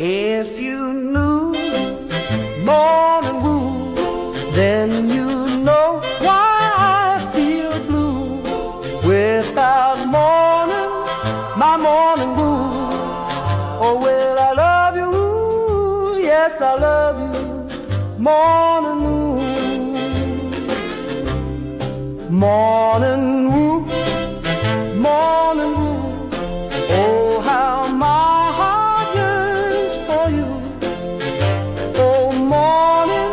If you knew morning wood, then you know why I feel blue. Without morning, my morning wood. Oh, well, I love you, yes, I love you, morning wood. Morning wood, morning wood. Oh, how my heart yearns for you. Oh, morning,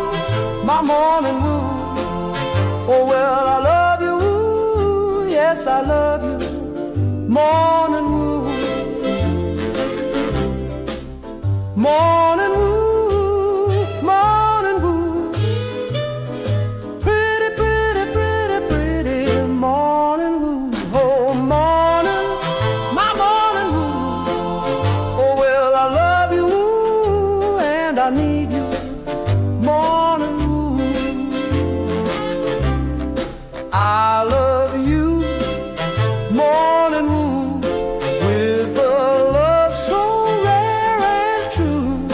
my morning wood. Oh, well, I love you, yes, I love you, morning wood. Morning wood, morning wood. Pretty, pretty, pretty, pretty morning wood. Oh, morning, my morning wood. Oh, well, I love you and I need you, morning wood. I love you, morning wood, with a love so rare and true.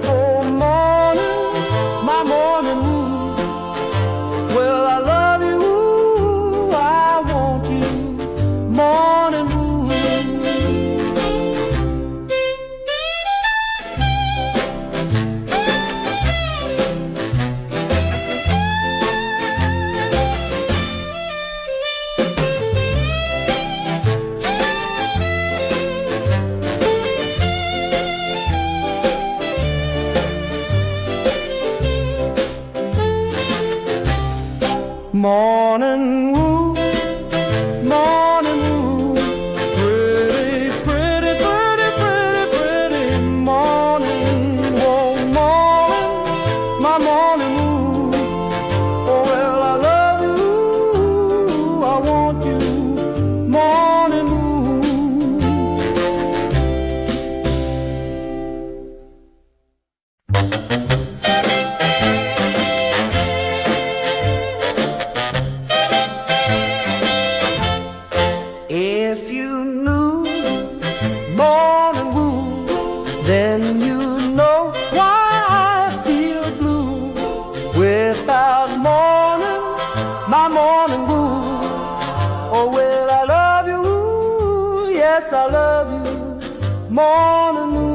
Oh, morning, my morning wood. Well, I love you, I want you, morning wood. Morning wood, morning wood. Pretty, pretty, pretty, pretty, pretty morning. Oh, morning, my morning wood. Oh, well, I love you, I want you, morning If you knew morning wood, then you know why I feel blue. Without morning, my morning wood. Oh, well, I love you, yes, I love you, morning wood.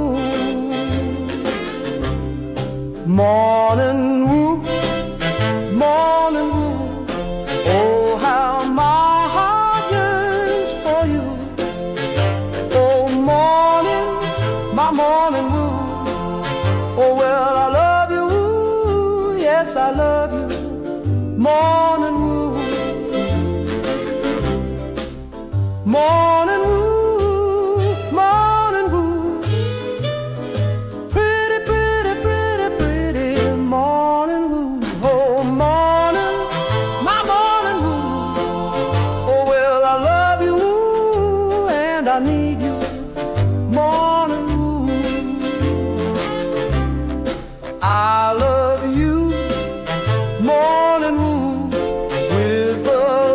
Morning wood, morning wood. Oh, how my heart yearns for you. Oh, morning, my morning wood. Oh, well, I love you, yes, I love you, morning wood. Morning wood, morning wood. Pretty, pretty, pretty, pretty morning wood. Oh, morning, my morning wood. Oh, well, I love you and I need you, morning wood. I love you, morning wood, with a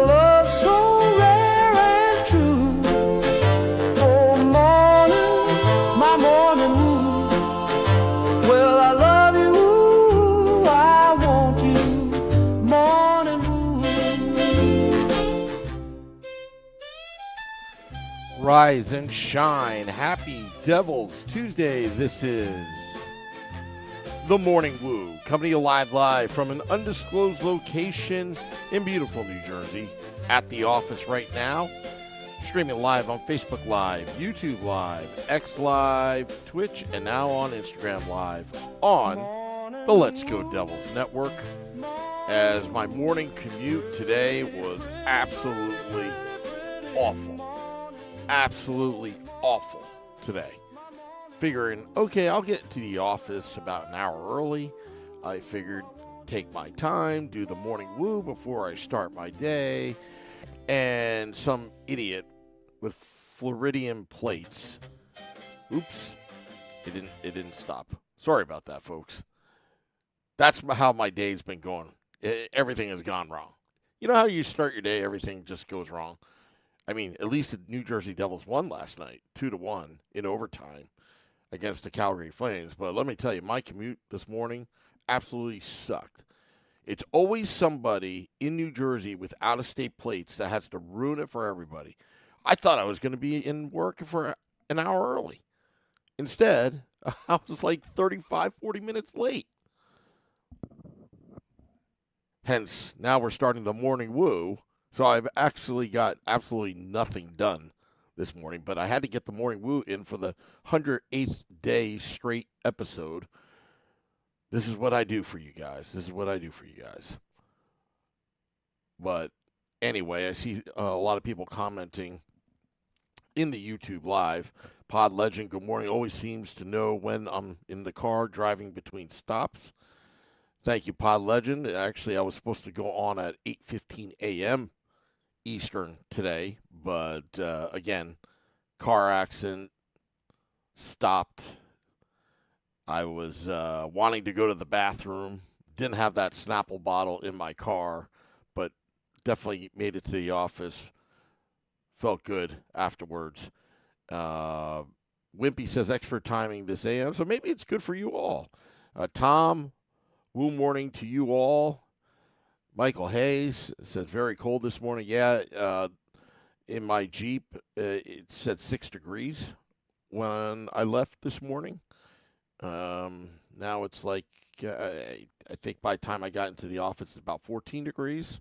love so rare and true. Oh, morning, my morning wood. Well, I love you, I want you, morning wood. Rise and shine. Happy Devil's Tuesday. This is The Morning Woo, coming to you live from an undisclosed location in beautiful New Jersey. At the office right now. Streaming live on Facebook Live, YouTube Live, X Live, Twitch, and now on Instagram Live on the Let's Go Devils Network. As my morning commute today was absolutely awful. Absolutely awful today. Figuring, okay, I'll get to the office about an hour early. I figured take my time, do the morning woo before I start my day. And some idiot with Floridian plates. Oops. It didn't stop. Sorry about that, folks. That's how my day's been going. Everything has gone wrong. You know how you start your day, everything just goes wrong. I mean, at least the New Jersey Devils won last night, 2-1 in overtime against the Calgary Flames. But let me tell you, my commute this morning absolutely sucked. It's always somebody in New Jersey with out-of-state plates that has to ruin it for everybody. I thought I was going to be in work for an hour early. Instead, I was like 35, 40 minutes late. Hence, now we're starting the morning woo. So I've actually got absolutely nothing done this morning, but I had to get the morning woo in for the 108th day straight episode. This is what I do for you guys. But anyway, I see a lot of people commenting in the YouTube live. Pod Legend, good morning. Always seems to know when I'm in the car driving between stops. Thank you, Pod Legend. Actually, I was supposed to go on at 8:15 a.m. Eastern today, but again, car accident, stopped. I was wanting to go to the bathroom. Didn't have that Snapple bottle in my car, but definitely made it to the office. Felt good afterwards. Wimpy says expert timing this AM, so maybe it's good for you all. Tom, woo morning to you all. Michael Hayes says very cold this morning. Yeah, in my Jeep, it said 6 degrees when I left this morning. Now it's like, I think by the time I got into the office, it's about 14 degrees.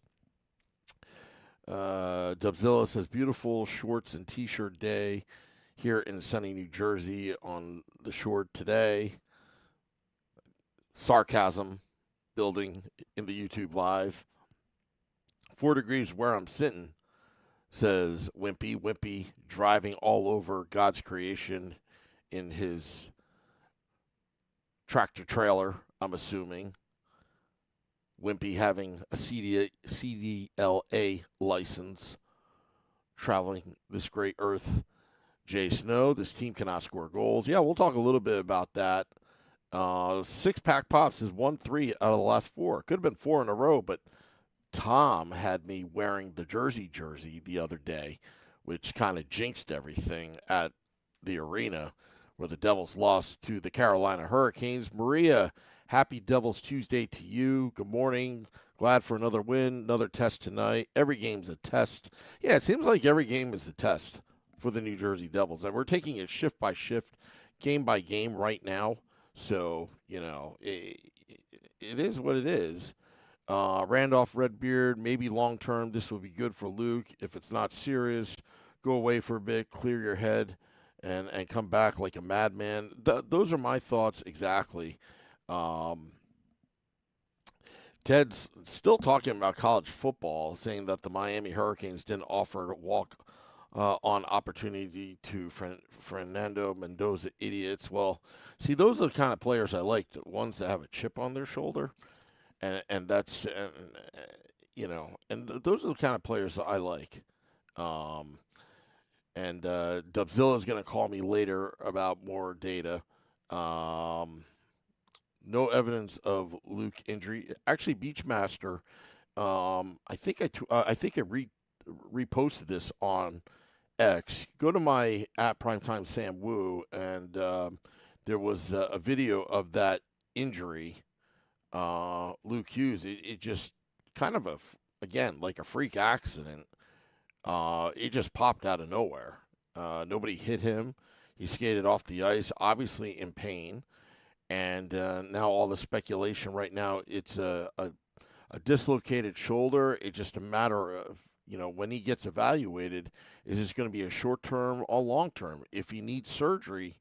Dubzilla says beautiful shorts and t-shirt day here in sunny New Jersey on the shore today. Sarcasm building in the YouTube live. 4 degrees where I'm sitting, says Wimpy. Wimpy driving all over God's creation in his tractor trailer, I'm assuming. Wimpy having a CDLA license, traveling this great earth. Jay Snow, this team cannot score goals. Yeah, we'll talk a little bit about that. Six-pack pops is 1-3 out of the last 4. Could have been 4 in a row, but Tom had me wearing the jersey the other day, which kind of jinxed everything at the arena where the Devils lost to the Carolina Hurricanes. Maria, happy Devils Tuesday to you. Good morning. Glad for another win, another test tonight. Every game's a test. Yeah, it seems like every game is a test for the New Jersey Devils. And we're taking it shift by shift, game by game right now. So, you know, it is what it is. Randolph Redbeard, maybe long-term, this will be good for Luke. If it's not serious, go away for a bit, clear your head, and come back like a madman. Those are my thoughts exactly. Ted's still talking about college football, saying that the Miami Hurricanes didn't offer a walk-on opportunity to Fernando Mendoza idiots. Well, see, those are the kind of players I like, the ones that have a chip on their shoulder. And that's, you know, and those are the kind of players that I like. Dubzilla is going to call me later about more data. No evidence of Luke injury. Actually, Beachmaster, I think I reposted this on X. Go to my at Primetime Sam Wu, and there was a video of that injury. Luke Hughes, it just kind of again, like a freak accident. It just popped out of nowhere. Nobody hit him. He skated off the ice, obviously in pain. And now all the speculation right now, it's a dislocated shoulder. It's just a matter of, you know, when he gets evaluated, is this going to be a short-term or long-term? If he needs surgery,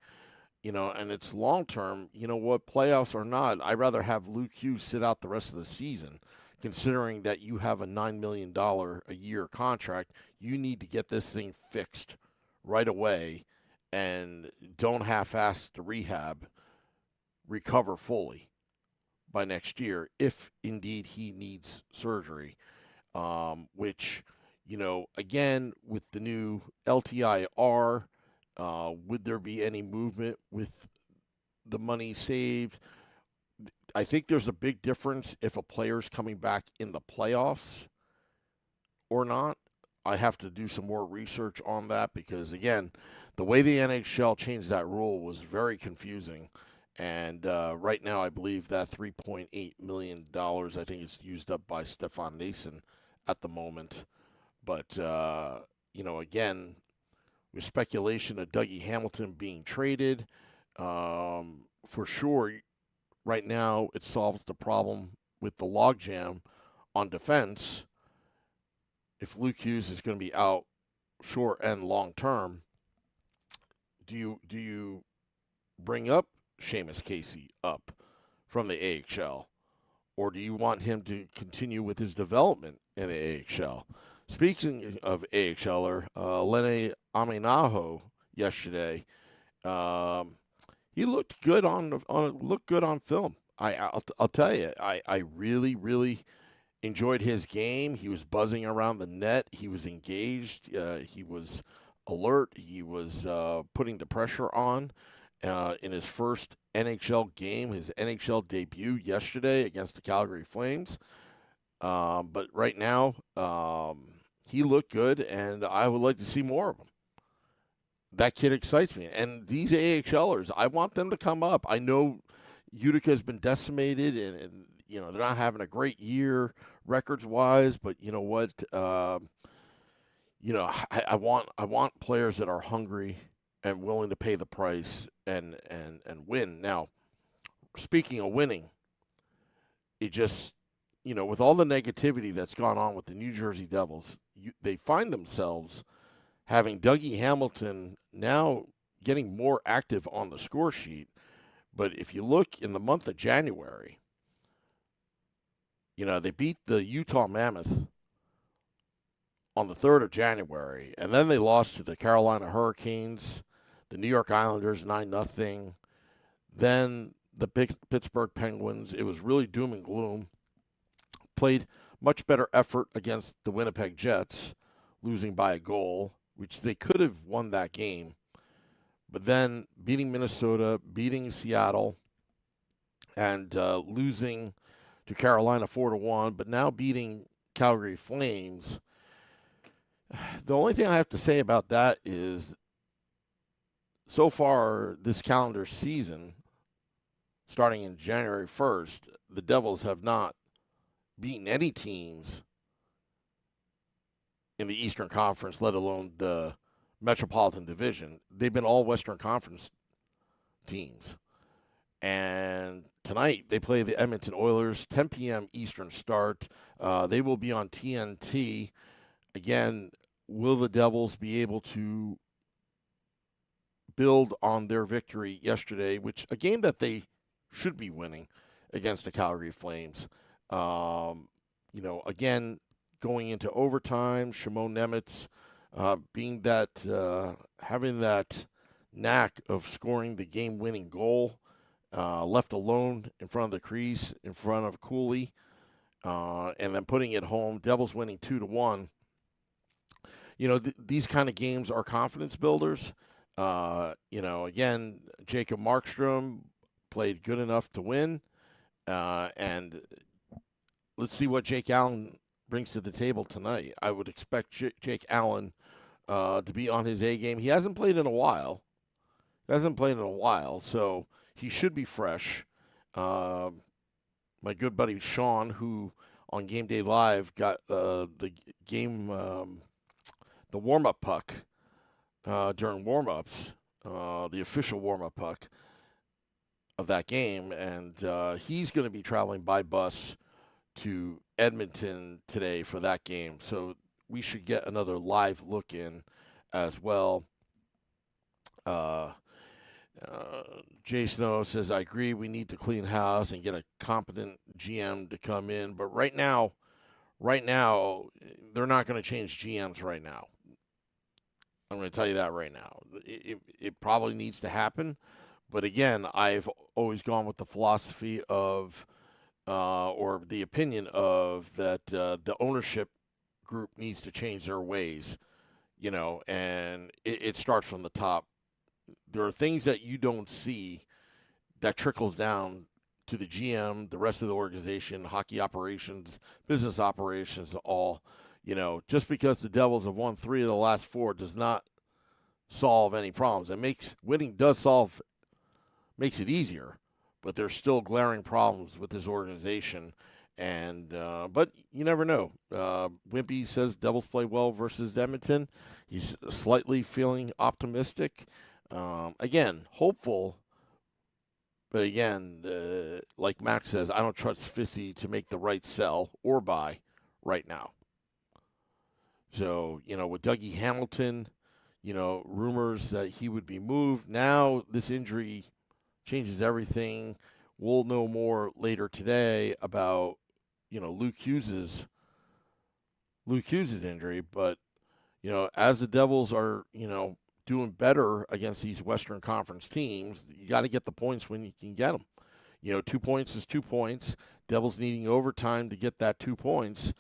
you know, and it's long-term, you know what, playoffs or not, I'd rather have Luke Hughes sit out the rest of the season, considering that you have a $9 million a year contract. You need to get this thing fixed right away and don't half-ass the rehab, recover fully by next year if indeed he needs surgery, which, you know, again, with the new LTIR, would there be any movement with the money saved? I think there's a big difference if a player's coming back in the playoffs or not. I have to do some more research on that because, again, the way the NHL changed that rule was very confusing. And right now, I believe that $3.8 million, I think, is used up by Stefan Nason at the moment. But, again, with speculation of Dougie Hamilton being traded, for sure, right now, it solves the problem with the logjam on defense. If Luke Hughes is going to be out short and long term, do you bring up Seamus Casey up from the AHL, or do you want him to continue with his development in the AHL? Speaking of AHLer, Lene Aminaho yesterday, he looked good on film. I'll tell you, I really enjoyed his game. He was buzzing around the net. He was engaged. He was alert. He was putting the pressure on in his first NHL game, his NHL debut yesterday against the Calgary Flames. But right now, he looked good, and I would like to see more of him. That kid excites me. And these AHLers, I want them to come up. I know Utica's been decimated, and they're not having a great year records-wise, but you know what? I want players that are hungry and willing to pay the price and win. Now, speaking of winning, it just, with all the negativity that's gone on with the New Jersey Devils, they find themselves having Dougie Hamilton now getting more active on the score sheet. But if you look in the month of January, they beat the Utah Mammoth on the 3rd of January, and then they lost to the Carolina Hurricanes, the New York Islanders 9-0, then the Pittsburgh Penguins. It was really doom and gloom. Played much better effort against the Winnipeg Jets, losing by a goal, which they could have won that game. But then beating Minnesota, beating Seattle, and losing to Carolina 4-1, but now beating Calgary Flames. The only thing I have to say about that is, so far this calendar season, starting in January 1st, the Devils have not beaten any teams in the Eastern Conference, let alone the Metropolitan Division. They've been all Western Conference teams. And tonight they play the Edmonton Oilers, 10 p.m. Eastern start. They will be on TNT. Again, will the Devils be able to build on their victory yesterday, which a game that they should be winning against the Calgary Flames? Again, going into overtime, Shimon Nemitz being that, having that knack of scoring the game-winning goal, left alone in front of the crease, in front of Cooley, and then putting it home. Devils winning 2-1. These kind of games are confidence builders. Again, Jacob Markstrom played good enough to win, and let's see what Jake Allen brings to the table tonight. I would expect Jake Allen to be on his A game. He hasn't played in a while. So he should be fresh. My good buddy Sean, who on Game Day Live got the game, the warm-up puck during warm-ups, the official warm-up puck of that game, and he's going to be traveling by bus to Edmonton today for that game. So we should get another live look in as well. Jay Snow says, I agree, we need to clean house and get a competent GM to come in. But right now, they're not going to change GMs right now. I'm going to tell you that right now. It probably needs to happen. But again, I've always gone with the philosophy of, or the opinion of, that the ownership group needs to change their ways, and it starts from the top. There are things that you don't see that trickles down to the GM, the rest of the organization, hockey operations, business operations, all. just because the Devils have won 3 of the last 4 does not solve any problems. Winning makes it easier, but there's still glaring problems with this organization. And but you never know. Wimpy says Devils play well versus Edmonton. He's slightly feeling optimistic. Again, hopeful. But again, like Max says, I don't trust Fissy to make the right sell or buy right now. So, with Dougie Hamilton, rumors that he would be moved. Now this injury changes everything. We'll know more later today about, Luke Hughes's injury. But, as the Devils are, doing better against these Western Conference teams, you got to get the points when you can get them. 2 points is 2 points. Devils needing overtime to get that 2 points.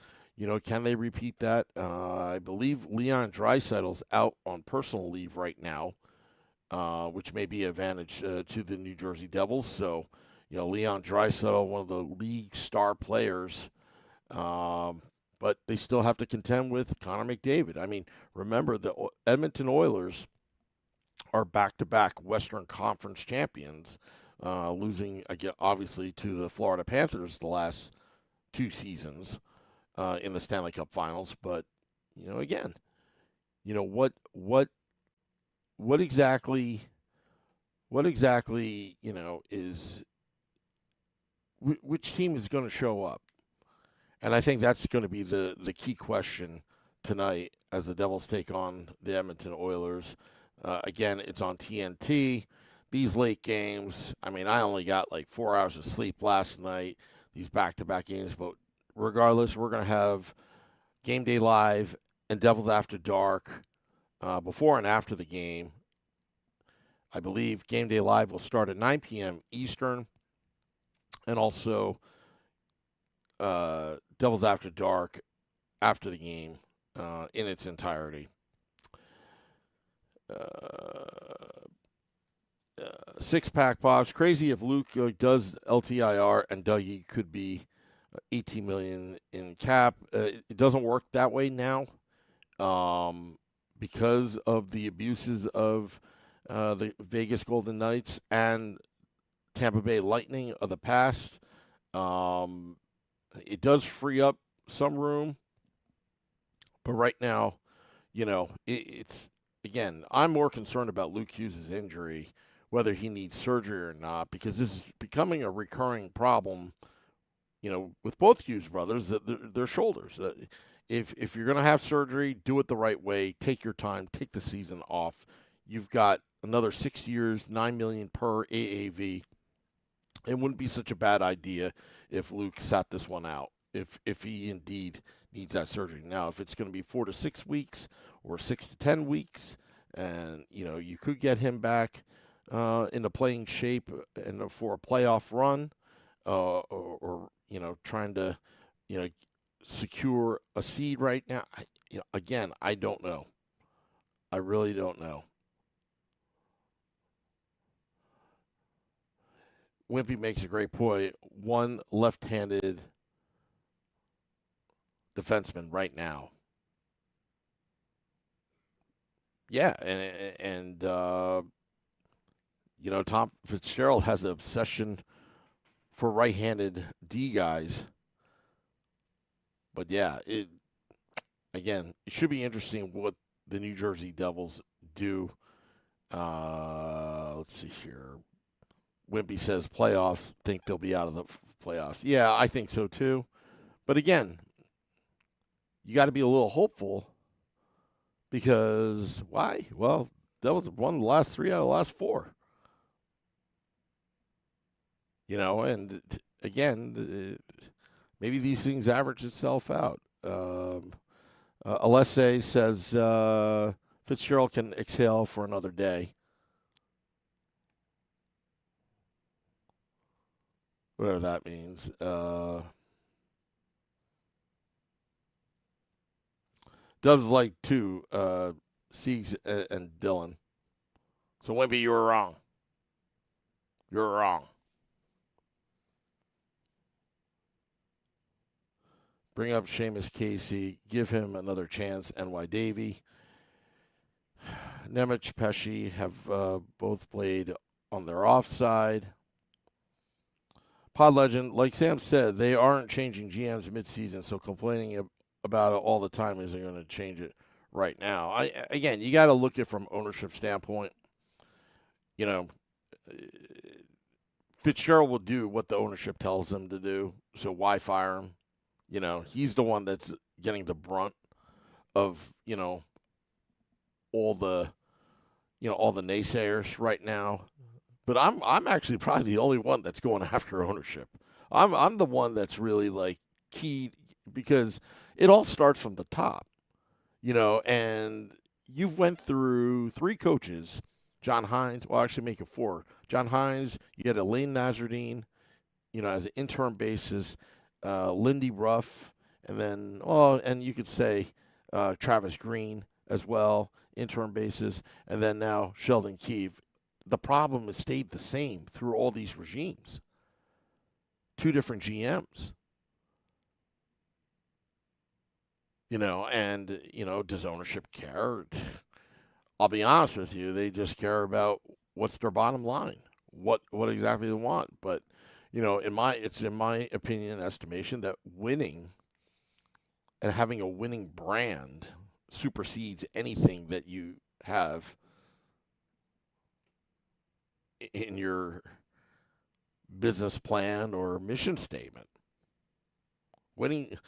Can they repeat that? I believe Leon Draisaitl's out on personal leave right now, which may be an advantage to the New Jersey Devils. So, Leon Draisaitl, one of the league star players, but they still have to contend with Connor McDavid. I mean, remember, the Edmonton Oilers are back-to-back Western Conference champions, losing, again, obviously, to the Florida Panthers the last 2 seasons in the Stanley Cup Finals. But, again, what exactly, is which team is going to show up? And I think that's going to be the key question tonight as the Devils take on the Edmonton Oilers. Again, it's on TNT. These late games, I mean, I only got like 4 hours of sleep last night, these back-to-back games. But regardless, we're going to have Game Day Live and Devils After Dark before and after the game. I believe Game Day Live will start at 9 p.m. Eastern. And also Devils After Dark after the game in its entirety. Six-pack pops. Crazy if Luke does LTIR and Dougie could be $18 million in cap. It doesn't work that way now because of the abuses of the Vegas Golden Knights and Tampa Bay Lightning of the past. It does free up some room, but right now, it's again, I'm more concerned about Luke Hughes' injury, whether he needs surgery or not, because this is becoming a recurring problem, with both Hughes brothers, their shoulders. If you're going to have surgery, do it the right way. Take your time. Take the season off. You've got another 6 years, $9 million per AAV. It wouldn't be such a bad idea if Luke sat this one out, if he indeed needs that surgery. Now, if it's going to be 4 to 6 weeks or 6 to 10 weeks, and, you could get him back into playing shape and for a playoff run or trying to, secure a seed right now. Again, I don't know. I really don't know. Wimpy makes a great point. One left-handed defenseman right now. Yeah, and Tom Fitzgerald has an obsession for right-handed D guys. But yeah, it should be interesting what the New Jersey Devils do. Let's see here. Wimpy says playoffs, think they'll be out of the playoffs. Yeah, I think so too. But again, you got to be a little hopeful because why? Well, that was one of the last 3 out of the last 4. And again, maybe these things average itself out. Alessi says Fitzgerald can exhale for another day. Whatever that means. Doves like 2, Siegs and Dylan. So Wimpy, you were wrong. You're wrong. Bring up Seamus Casey. Give him another chance. NY Davy. Nemec, Pesci have both played on their offside. Pod Legend, like Sam said, they aren't changing GMs midseason, so complaining about it all the time isn't going to change it right now. Again, you got to look at it from ownership standpoint. You know, Fitzgerald will do what the ownership tells him to do, so why fire him? You know, he's the one that's getting the brunt of, all the naysayers right now. But I'm actually probably the only one that's going after ownership. I'm the one that's really like key, because it all starts from the top, and you've went through 3 coaches, John Hines, well, actually make it 4. John Hines, you had Elaine Nazardine, as an interim basis, Lindy Ruff, and then, and you could say Travis Green as well, interim basis, and then now Sheldon Keefe. The problem has stayed the same through all these regimes. 2 different GMs. And, does ownership care? I'll be honest with you, they just care about what's their bottom line, what exactly they want. But, it's in my opinion and estimation that winning and having a winning brand supersedes anything that you have in your business plan or mission statement. Winning,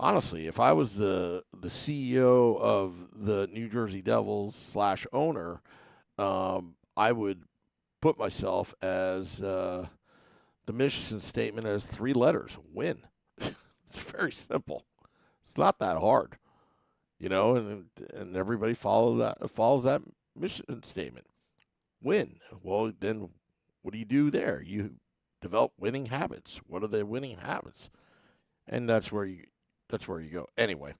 honestly, if I was the CEO of the New Jersey Devils / owner, I would put myself as the mission statement as 3 letters: win. It's very simple. It's not that hard, and everybody follows that mission statement. Win. Well, then what do you do there? You develop winning habits. What are the winning habits? And that's where you go. Anyway,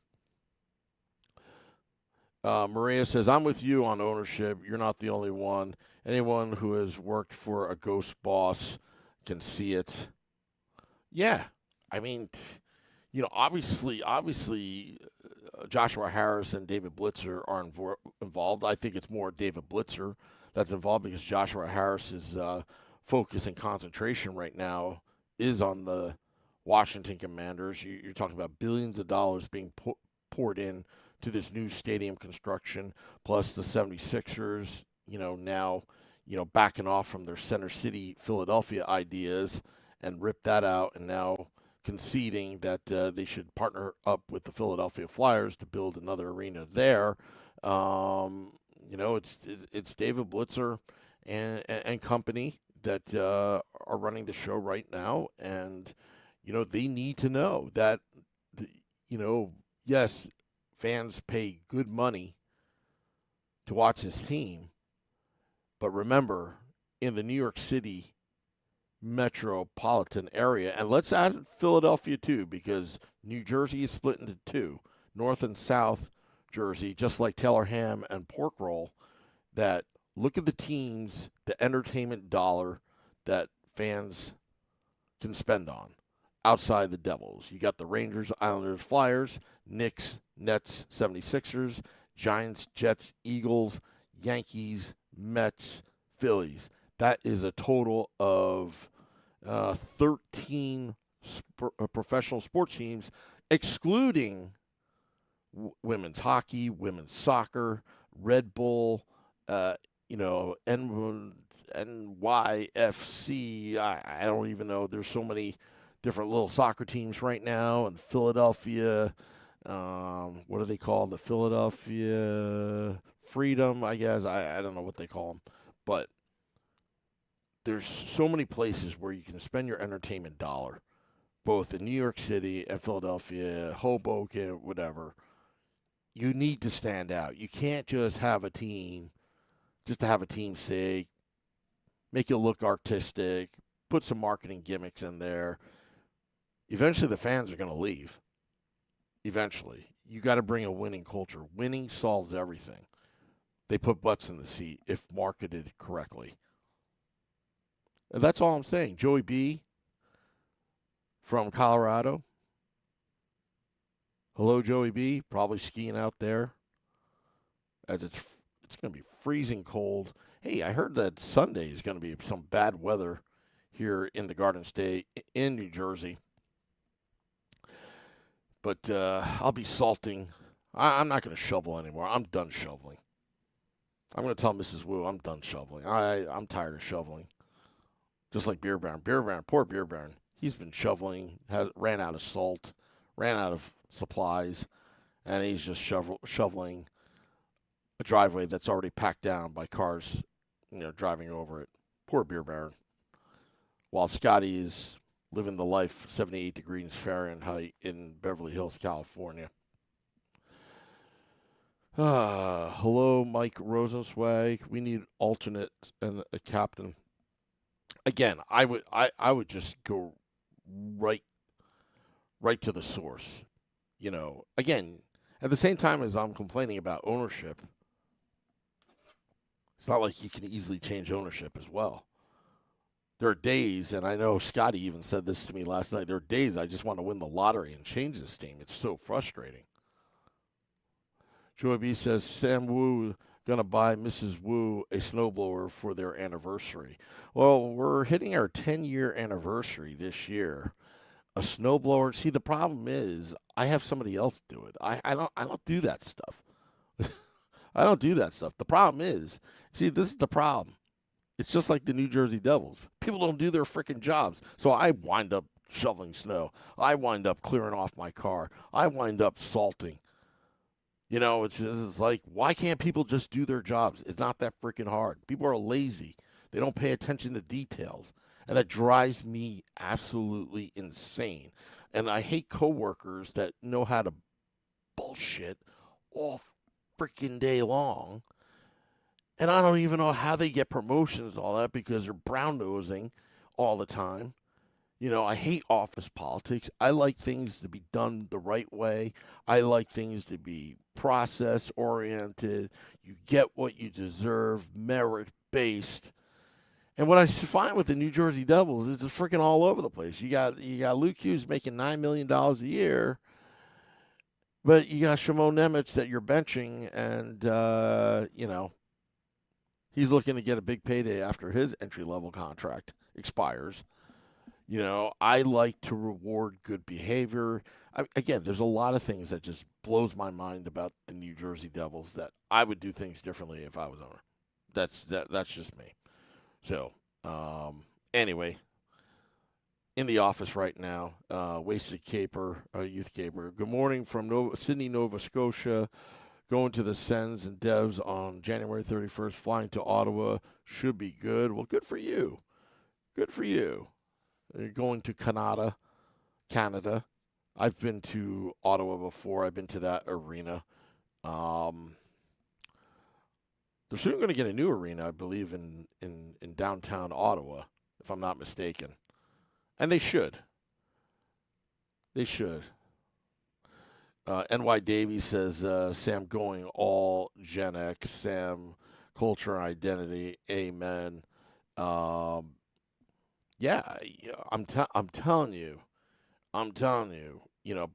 Maria says, I'm with you on ownership. You're not the only one. Anyone who has worked for a ghost boss can see it. Yeah. Obviously, Joshua Harris and David Blitzer are involved. I think it's more David Blitzer that's involved, because Joshua Harris's focus and concentration right now is on the Washington Commanders. You're talking about billions of dollars being poured in to this new stadium construction, plus the 76ers, now, backing off from their Center City, Philadelphia ideas and rip that out, and now conceding that they should partner up with the Philadelphia Flyers to build another arena there. It's David Blitzer and company that are running the show right now, and they need to know that yes, fans pay good money to watch this team, but remember, in the New York City metropolitan area, and let's add Philadelphia too, because New Jersey is split into 2, North and South Jersey, just like Taylor ham and pork roll. That look at the teams, the entertainment dollar that fans can spend on outside the Devils. You got the Rangers, Islanders, Flyers, Knicks, Nets, 76ers, Giants, Jets, Eagles, Yankees, Mets, Phillies. That is a total of 13 professional sports teams, excluding women's hockey, women's soccer, Red Bull, NYFC. I don't even know. There's so many different little soccer teams right now, and Philadelphia. What do they call the Philadelphia Freedom? I guess I don't know what they call them, but there's so many places where you can spend your entertainment dollar, both in New York City and Philadelphia, Hoboken, whatever. You need to stand out. You can't just have a team, just to have a team's sake, make it look artistic, put some marketing gimmicks in there. Eventually, the fans are going to leave. Eventually. You got to bring a winning culture. Winning solves everything. They put butts in the seat if marketed correctly. And that's all I'm saying. Joey B. from Colorado. Hello, Joey B. Probably skiing out there as it's going to be freezing cold. Hey, I heard that Sunday is going to be some bad weather here in the Garden State in New Jersey. But I'll be salting. I'm not going to shovel anymore. I'm done shoveling. I'm going to tell Mrs. Wu I'm done shoveling. I'm tired of shoveling. Just like Beer Baron. Beer Baron, poor Beer Baron. He's been shoveling, ran out of salt, ran out of supplies, and he's just shoveling a driveway that's already packed down by cars, driving over it. Poor Beer Baron. While Scotty is living the life, 78 degrees Fahrenheit in Beverly Hills, California. Hello, Mike Rosenzweig. We need alternates and a captain. Again, I would just go right to the source. Again, at the same time as I'm complaining about ownership, it's not like you can easily change ownership as well. There are days, and I know Scotty even said this to me last night, there are days I just want to win the lottery and change this team. It's so frustrating. Joey B says, Sam Wu going to buy Mrs. Wu a snowblower for their anniversary. Well, we're hitting our 10-year anniversary this year. A snowblower. See, the problem is I have somebody else do it. I don't do that stuff. I don't do that stuff. The problem is, see, this is the problem. It's just like the New Jersey Devils. People don't do their freaking jobs. So I wind up shoveling snow. I wind up clearing off my car. I wind up salting. It's like, why can't people just do their jobs? It's not that freaking hard. People are lazy. They don't pay attention to details. And that drives me absolutely insane. And I hate coworkers that know how to bullshit all freaking day long. And I don't even know how they get promotions and all that because they're brown-nosing all the time. I hate office politics. I like things to be done the right way. I like things to be process-oriented. You get what you deserve, merit-based. And what I find with the New Jersey Devils is it's freaking all over the place. You got Luke Hughes making $9 million a year, but you got Shimon Nemec that you're benching, and, he's looking to get a big payday after his entry-level contract expires. I like to reward good behavior. Again, there's a lot of things that just blows my mind about the New Jersey Devils that I would do things differently if I was owner. That's just me. So, anyway, in the office right now, Wasted Caper, Youth Caper. Good morning from Sydney, Nova Scotia. Going to the Sens and Devs on January 31st, flying to Ottawa. Should be good. Well, good for you. Good for you. You're going to Canada. I've been to Ottawa before. I've been to that arena. They're soon going to get a new arena, I believe, in downtown Ottawa, if I'm not mistaken. And they should. They should. NY Davies says, Sam going all Gen X, Sam, culture and identity, amen. Yeah, I'm telling you,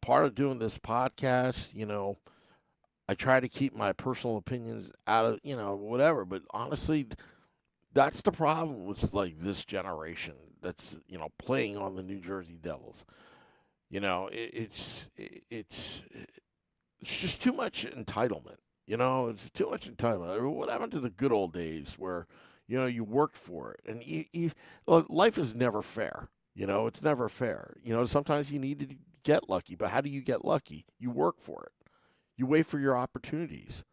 part of doing this podcast, I try to keep my personal opinions out of, whatever. But honestly, that's the problem with, like, this generation that's, playing on the New Jersey Devils. It's just too much entitlement. It's too much entitlement. What happened to the good old days where, you worked for it? And life is never fair. It's never fair. Sometimes you need to get lucky. But how do you get lucky? You work for it. You wait for your opportunities.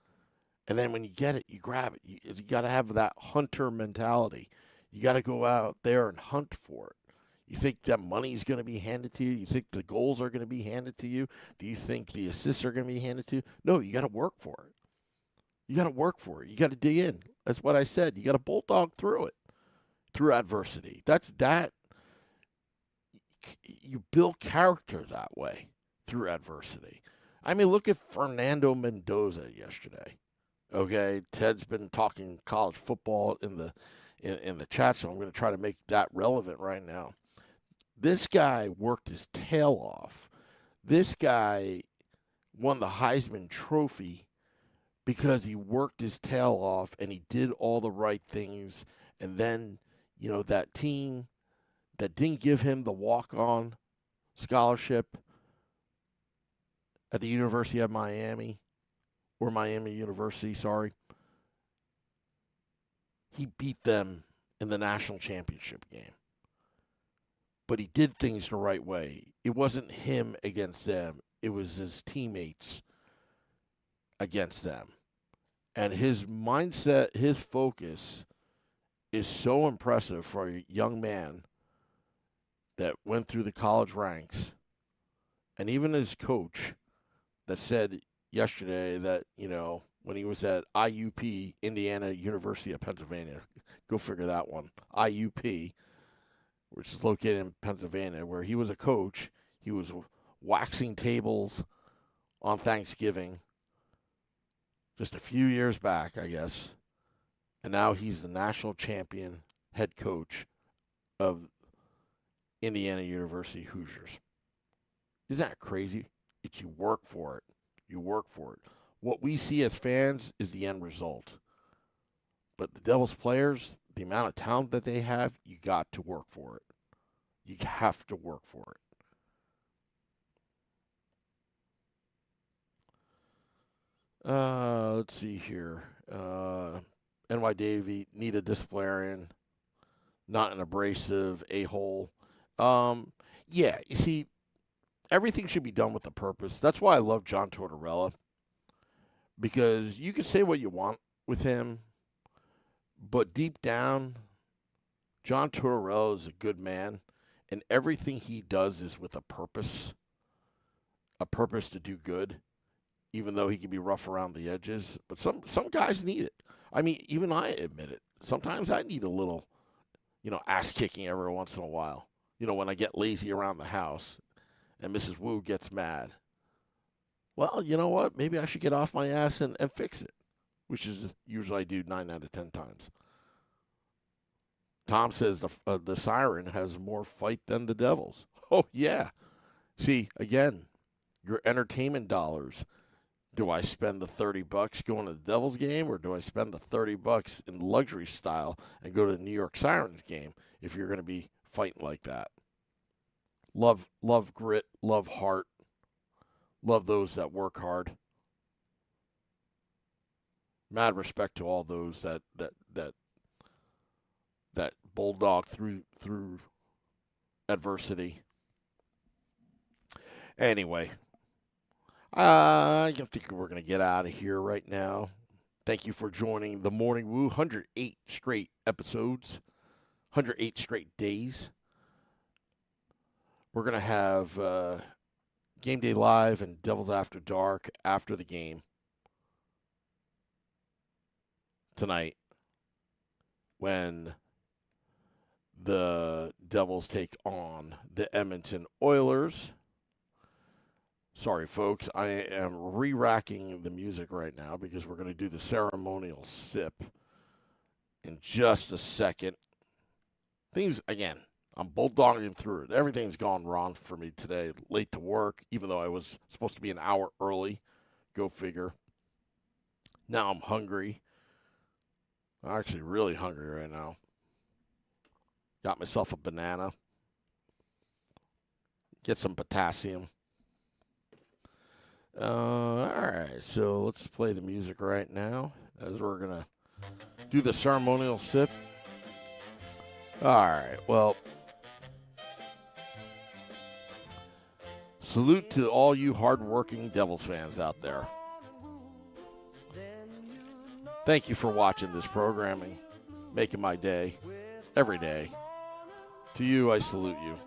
And then when you get it, you grab it. You got to have that hunter mentality. You got to go out there and hunt for it. You think that money's going to be handed to you? You think the goals are going to be handed to you? Do you think the assists are going to be handed to you? No, you got to work for it. You got to work for it. You got to dig in. That's what I said. You got to bulldog through it, through adversity. That's that. You build character that way, through adversity. I mean, look at Fernando Mendoza yesterday. Okay, Ted's been talking college football in the chat, so I'm going to try to make that relevant right now. This guy worked his tail off. This guy won the Heisman Trophy because he worked his tail off and he did all the right things. And then, that team that didn't give him the walk-on scholarship at the University of Miami, or Miami University, sorry, he beat them in the national championship game. But he did things the right way. It wasn't him against them. It was his teammates against them. And his mindset, his focus is so impressive for a young man that went through the college ranks. And even his coach that said yesterday that, when he was at IUP, Indiana University of Pennsylvania, go figure that one, IUP, which is located in Pennsylvania, where he was a coach. He was waxing tables on Thanksgiving just a few years back, I guess. And now he's the national champion head coach of Indiana University Hoosiers. Isn't that crazy? It's you work for it. You work for it. What we see as fans is the end result. But the Devils players, the amount of talent that they have, you got to work for it. You have to work for it. Let's see here. NY Davey, need a disciplinarian, not an abrasive a-hole. Yeah, you see, everything should be done with a purpose. That's why I love John Tortorella, because you can say what you want with him, but deep down, John Tortorella is a good man, and everything he does is with a purpose to do good, even though he can be rough around the edges. But some guys need it. I mean, even I admit it. Sometimes I need a little, ass kicking every once in a while. When I get lazy around the house and Mrs. Wu gets mad. Well, you know what? Maybe I should get off my ass and fix it, which is usually I do 9 out of 10 times. Tom says the Siren has more fight than the Devils. Oh, yeah. See, again, your entertainment dollars. Do I spend the $30 going to the Devils game, or do I spend the $30 in luxury style and go to the New York Sirens game if you're going to be fighting like that? Love grit, love heart, love those that work hard. Mad respect to all those that bulldog through adversity. Anyway, I think we're going to get out of here right now. Thank you for joining the Morning Woo. 108 straight episodes, 108 straight days. We're going to have Game Day Live and Devils After Dark after the game tonight, when the Devils take on the Edmonton Oilers. Sorry, folks, I am re-racking the music right now because we're going to do the ceremonial sip in just a second. Things, again, I'm bulldogging through it. Everything's gone wrong for me today. Late to work, even though I was supposed to be an hour early. Go figure. Now I'm hungry. I'm actually really hungry right now. Got myself a banana. Get some potassium. All right, so let's play the music right now as we're going to do the ceremonial sip. All right, well, salute to all you hardworking Devils fans out there. Thank you for watching this programming, making my day, every day. To you, I salute you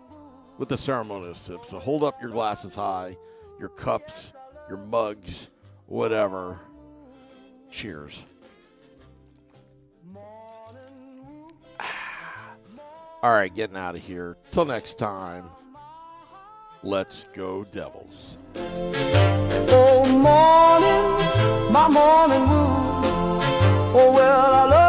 with the ceremonial sip. So hold up your glasses high, your cups, your mugs, whatever. Cheers. All right, getting out of here. Till next time, let's go Devils. Oh, morning, my morning woo. Oh, well, I love